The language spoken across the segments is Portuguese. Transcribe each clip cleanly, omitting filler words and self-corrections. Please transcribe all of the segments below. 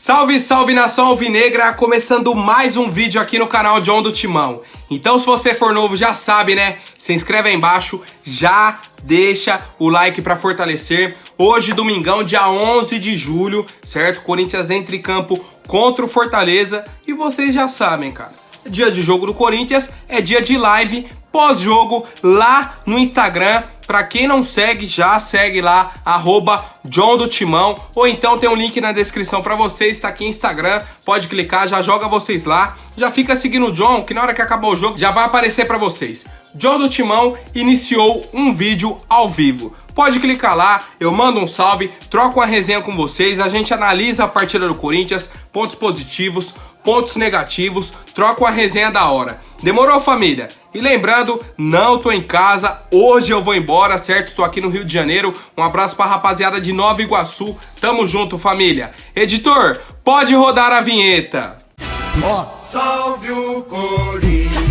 Salve, salve nação alvinegra, começando mais um vídeo aqui no canal John do Timão. Então se você for novo já sabe, né? Se inscreve aí embaixo, já deixa o like pra fortalecer. Hoje, domingão, dia 11 de julho, certo? Corinthians entra em campo contra o Fortaleza e vocês já sabem, cara. É dia de jogo do Corinthians, é dia de live pós-jogo lá no Instagram. Pra quem não segue, já segue lá, @John do Timão. Ou então tem um link na descrição pra vocês, tá aqui no Instagram. Pode clicar, já joga vocês lá. Já fica seguindo o John, que na hora que acabar o jogo já vai aparecer pra vocês. John do Timão iniciou um vídeo ao vivo. Pode clicar lá, eu mando um salve, troco uma resenha com vocês, a gente analisa a partida do Corinthians, pontos positivos, pontos negativos, troca uma resenha da hora. Demorou, família? E lembrando, não tô em casa, hoje eu vou embora, certo? Tô aqui no Rio de Janeiro, um abraço pra rapaziada de Nova Iguaçu, tamo junto, família. Editor, pode rodar a vinheta. Salve o Corinthians!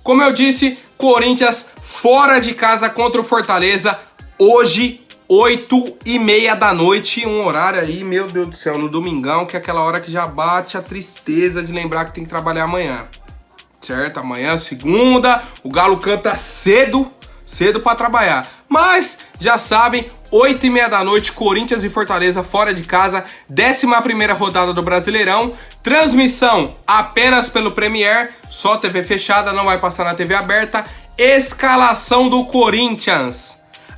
Como eu disse, Corinthians fora de casa contra o Fortaleza, hoje 8h30 da noite, um horário aí, meu Deus do céu, no domingão, que é aquela hora que já bate a tristeza de lembrar que tem que trabalhar amanhã, certo? Amanhã, segunda, o Galo canta cedo pra trabalhar, mas já sabem, 8h30 da noite, Corinthians e Fortaleza fora de casa, 11ª rodada do Brasileirão, transmissão apenas pelo Premier, só TV fechada, não vai passar na TV aberta. Escalação do Corinthians,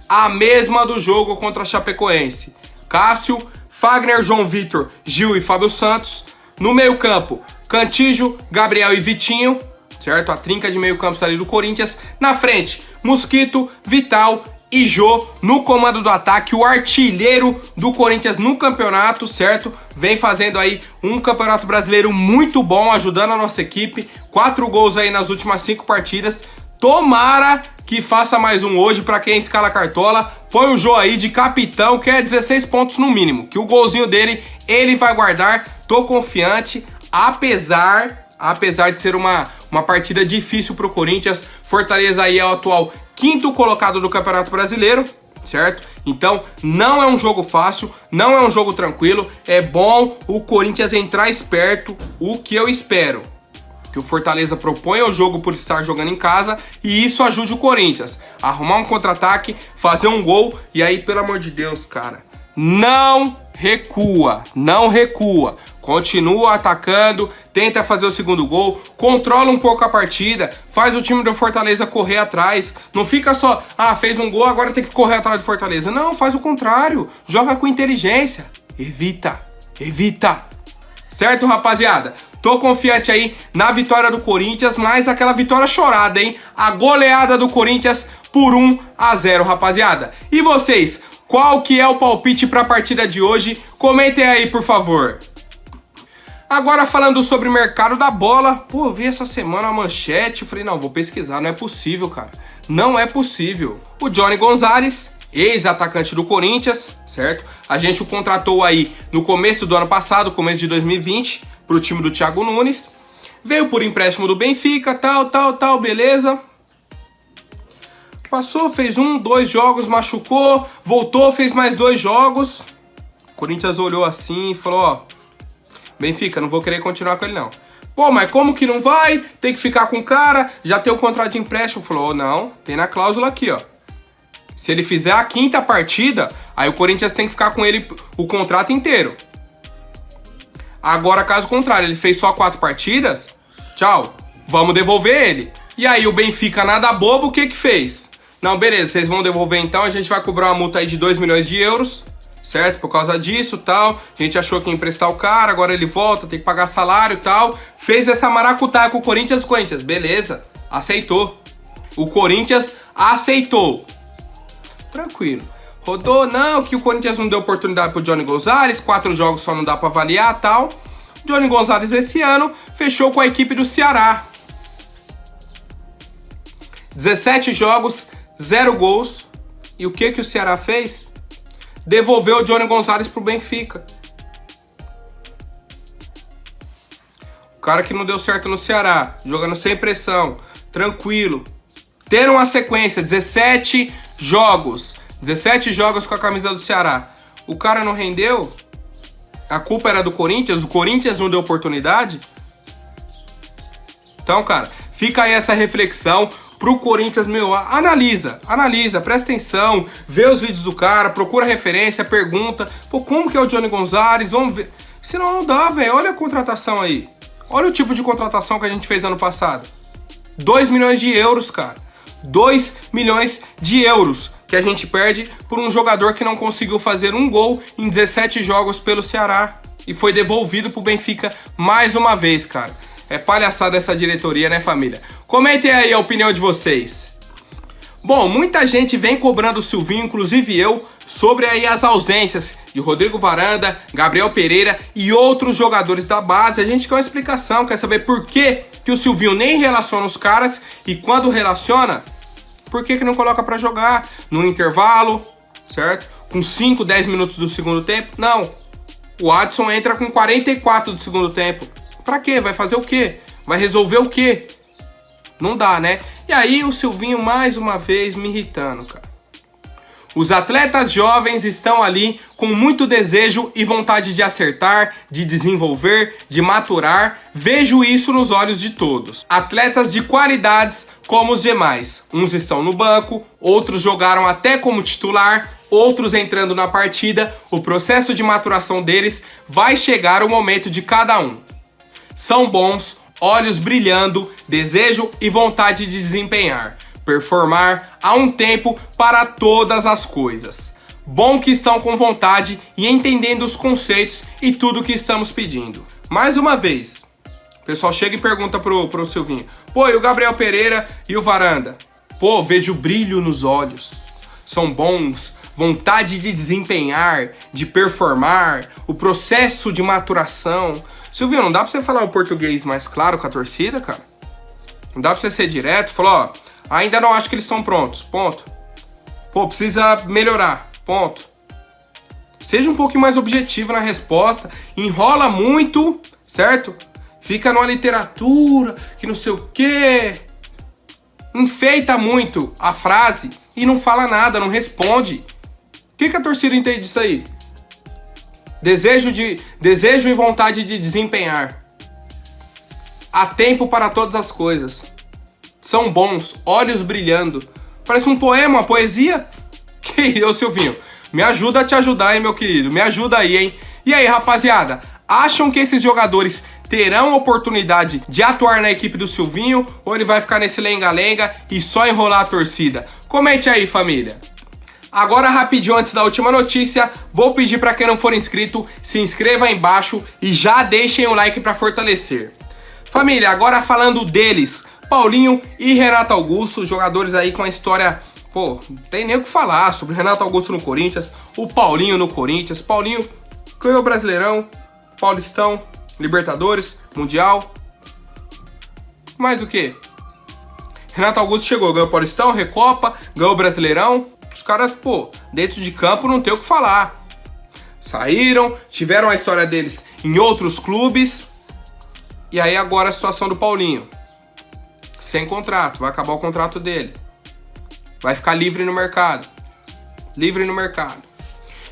a mesma do jogo contra a Chapecoense. Cássio, Fagner, João Vitor, Gil e Fábio Santos. No meio campo, Cantígio, Gabriel e Vitinho, certo? A trinca de meio campo ali do Corinthians. Na frente, Mosquito, Vital e Jô. No comando do ataque, o artilheiro do Corinthians no campeonato, certo? Vem fazendo aí um campeonato brasileiro muito bom, ajudando a nossa equipe. 4 gols aí nas últimas 5 partidas. Tomara que faça mais um hoje pra quem escala cartola. Põe o Jô aí de capitão, que é 16 pontos no mínimo. Que o golzinho dele, ele vai guardar. Tô confiante, apesar de ser uma partida difícil pro Corinthians. Fortaleza aí é o atual 5º colocado do Campeonato Brasileiro, certo? Então não é um jogo fácil, não é um jogo tranquilo. É bom o Corinthians entrar esperto, o que eu espero. Que o Fortaleza propõe o jogo por estar jogando em casa e isso ajude o Corinthians a arrumar um contra-ataque, fazer um gol e aí, pelo amor de Deus, cara, não recua, continua atacando, tenta fazer o segundo gol, controla um pouco a partida, faz o time do Fortaleza correr atrás, não fica só, fez um gol, agora tem que correr atrás do Fortaleza, não, faz o contrário, joga com inteligência, evita, certo, rapaziada? Tô confiante aí na vitória do Corinthians, mas aquela vitória chorada, hein? A goleada do Corinthians por 1-0, rapaziada. E vocês, qual que é o palpite pra partida de hoje? Comentem aí, por favor. Agora falando sobre o mercado da bola, pô, eu vi essa semana a manchete, eu falei, não, vou pesquisar, não é possível, cara. Não é possível. O Johnny Gonzalez, ex-atacante do Corinthians, certo? A gente o contratou aí no começo do ano passado, começo de 2020, pro time do Thiago Nunes. Veio por empréstimo do Benfica, tal, beleza. Passou, fez 2 jogos, machucou, voltou, fez mais 2 jogos. O Corinthians olhou assim e falou, Benfica, não vou querer continuar com ele não. Pô, mas como que não vai? Tem que ficar com o cara, já tem o contrato de empréstimo. Falou, não, tem na cláusula aqui, ó. Se ele fizer a 5ª partida, aí o Corinthians tem que ficar com ele o contrato inteiro. Agora, caso contrário, ele fez só 4 partidas, tchau, vamos devolver ele. E aí o Benfica, nada bobo, o que que fez? Não, beleza, vocês vão devolver então, a gente vai cobrar uma multa aí de 2 milhões de euros, certo? Por causa disso, tal, a gente achou que ia emprestar o cara, agora ele volta, tem que pagar salário e tal. Fez essa maracutaia com o Corinthians, beleza, aceitou. O Corinthians aceitou. Tranquilo. Rodou, não, que o Corinthians não deu oportunidade pro Johnny Gonzalez, 4 jogos só não dá pra avaliar, tal. Johnny Gonzalez esse ano fechou com a equipe do Ceará. 17 jogos, 0 gols. E o que o Ceará fez? Devolveu o Johnny Gonzalez pro Benfica. O cara que não deu certo no Ceará, jogando sem pressão, tranquilo. Ter uma sequência, 17 jogos com a camisa do Ceará. O cara não rendeu? A culpa era do Corinthians? O Corinthians não deu oportunidade? Então, cara, fica aí essa reflexão pro Corinthians, meu, analisa, presta atenção, vê os vídeos do cara, procura referência, pergunta, pô, como que é o Johnny Gonzalez, vamos ver. Senão não dá, velho, olha a contratação aí. Olha o tipo de contratação que a gente fez ano passado. 2 milhões de euros, cara. 2 milhões de euros que a gente perde por um jogador que não conseguiu fazer um gol em 17 jogos pelo Ceará e foi devolvido pro Benfica mais uma vez, cara. É palhaçada essa diretoria, né, família? Comentem aí a opinião de vocês. Bom, muita gente vem cobrando o Silvinho, inclusive eu, sobre aí as ausências de Rodrigo Varanda, Gabriel Pereira e outros jogadores da base. A gente quer uma explicação, quer saber por que o Silvinho nem relaciona os caras e quando relaciona, por que não coloca pra jogar no intervalo, certo? Com 5, 10 minutos do segundo tempo? Não. O Adson entra com 44 do segundo tempo. Pra quê? Vai fazer o quê? Vai resolver o quê? Não dá, né? E aí o Silvinho mais uma vez me irritando, cara. Os atletas jovens estão ali com muito desejo e vontade de acertar, de desenvolver, de maturar. Vejo isso nos olhos de todos. Atletas de qualidades como os demais. Uns estão no banco, outros jogaram até como titular, outros entrando na partida. O processo de maturação deles vai chegar o momento de cada um. São bons, olhos brilhando, desejo e vontade de desempenhar, performar há um tempo para todas as coisas. Bom que estão com vontade e entendendo os conceitos e tudo que estamos pedindo. Mais uma vez, o pessoal chega e pergunta pro Silvinho: pô, e o Gabriel Pereira e o Varanda? Pô, vejo brilho nos olhos. São bons, vontade de desempenhar, de performar, o processo de maturação. Silvinho, não dá pra você falar o português mais claro com a torcida, cara? Não dá pra você ser direto? Falou, ó, ainda não acho que eles estão prontos, ponto. Pô, precisa melhorar, ponto. Seja um pouquinho mais objetivo na resposta, enrola muito, certo? Fica numa literatura, que não sei o quê. Enfeita muito a frase e não fala nada, não responde. O que a torcida entende disso aí? Desejo e vontade de desempenhar. Há tempo para todas as coisas. São bons, olhos brilhando. Parece um poema, uma poesia. Que ô Silvinho, me ajuda a te ajudar, hein, meu querido? Me ajuda aí, hein? E aí, rapaziada, acham que esses jogadores terão oportunidade de atuar na equipe do Silvinho ou ele vai ficar nesse lenga-lenga e só enrolar a torcida? Comente aí, família. Agora, rapidinho, antes da última notícia, vou pedir para quem não for inscrito, se inscreva aí embaixo e já deixem o like para fortalecer. Família, agora falando deles, Paulinho e Renato Augusto, jogadores aí com a história, pô, não tem nem o que falar sobre Renato Augusto no Corinthians, o Paulinho no Corinthians. Paulinho ganhou Brasileirão, Paulistão, Libertadores, Mundial. Mais o que? Renato Augusto chegou, ganhou Paulistão, Recopa, ganhou Brasileirão. Os caras, pô, dentro de campo não tem o que falar. Saíram, tiveram a história deles em outros clubes. E aí agora a situação do Paulinho. Sem contrato, vai acabar o contrato dele. Vai ficar livre no mercado. Livre no mercado.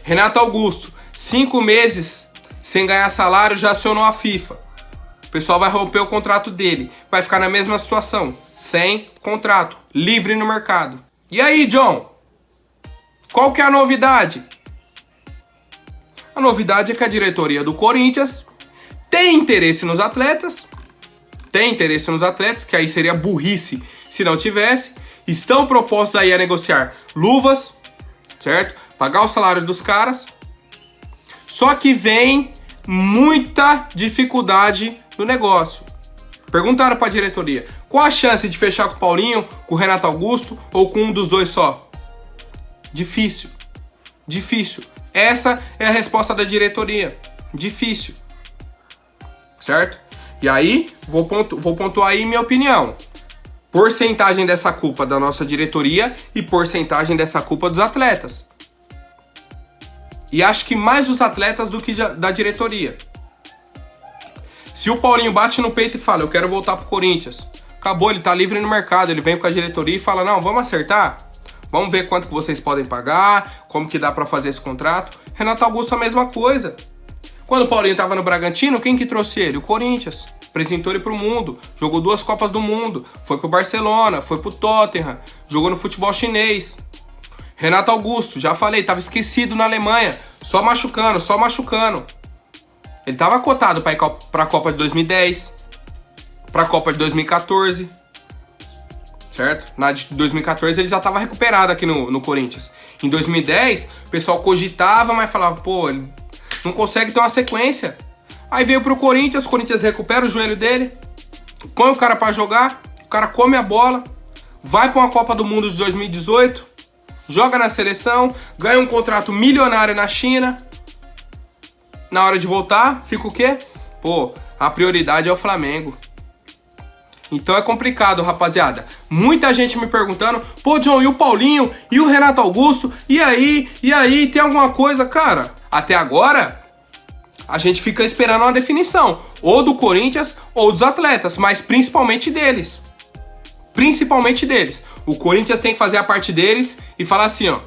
Renato Augusto, 5 meses sem ganhar salário, já acionou a FIFA. O pessoal vai romper o contrato dele. Vai ficar na mesma situação. Sem contrato. Livre no mercado. E aí, John? Qual que é a novidade? A novidade é que a diretoria do Corinthians tem interesse nos atletas. Tem interesse nos atletas, que aí seria burrice se não tivesse. Estão propostos aí a negociar luvas, certo? Pagar o salário dos caras. Só que vem muita dificuldade no negócio. Perguntaram para a diretoria: qual a chance de fechar com o Paulinho, com o Renato Augusto ou com um dos dois só? Difícil. Difícil. Essa é a resposta da diretoria. Difícil. Certo? E aí, vou pontuar aí minha opinião. Porcentagem dessa culpa da nossa diretoria e porcentagem dessa culpa dos atletas. E acho que mais dos atletas do que da diretoria. Se o Paulinho bate no peito e fala: eu quero voltar pro Corinthians, acabou, ele tá livre no mercado, ele vem com a diretoria e fala: não, vamos acertar? Vamos ver quanto que vocês podem pagar, como que dá pra fazer esse contrato. Renato Augusto a mesma coisa. Quando o Paulinho tava no Bragantino, quem que trouxe ele? O Corinthians. Apresentou ele pro mundo. Jogou 2 Copas do Mundo. Foi pro Barcelona, foi pro Tottenham. Jogou no futebol chinês. Renato Augusto, já falei, tava esquecido na Alemanha. Só machucando, só machucando. Ele tava cotado pra ir pra Copa de 2010. Pra Copa de 2014. Certo? Na de 2014 ele já tava recuperado aqui no Corinthians. Em 2010, o pessoal cogitava, mas falava, pô, ele não consegue ter uma sequência. Aí veio pro Corinthians, o Corinthians recupera o joelho dele, põe o cara pra jogar, o cara come a bola, vai pra uma Copa do Mundo de 2018, joga na seleção, ganha um contrato milionário na China. Na hora de voltar, fica o quê? Pô, a prioridade é o Flamengo. Então é complicado, rapaziada. Muita gente me perguntando, pô, John, e o Paulinho? E o Renato Augusto? E aí? Tem alguma coisa? Cara, até agora, a gente fica esperando uma definição. Ou do Corinthians, ou dos atletas, mas principalmente deles. Principalmente deles. O Corinthians tem que fazer a parte deles e falar assim, ó.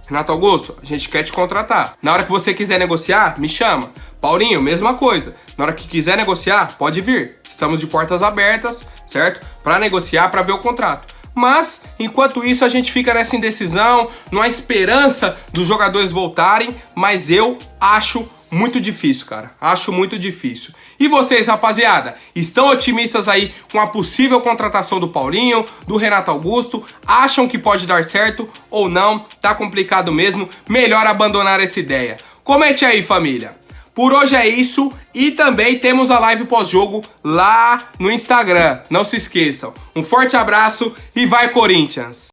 Renato Augusto, a gente quer te contratar. Na hora que você quiser negociar, me chama. Paulinho, mesma coisa. Na hora que quiser negociar, pode vir. Estamos de portas abertas, certo? Para negociar, para ver o contrato. Mas, enquanto isso, a gente fica nessa indecisão, numa esperança dos jogadores voltarem, mas eu acho muito difícil, cara. Acho muito difícil. E vocês, rapaziada, estão otimistas aí com a possível contratação do Paulinho, do Renato Augusto? Acham que pode dar certo ou não? Tá complicado mesmo? Melhor abandonar essa ideia. Comente aí, família. Por hoje é isso e também temos a live pós-jogo lá no Instagram. Não se esqueçam. Um forte abraço e vai Corinthians!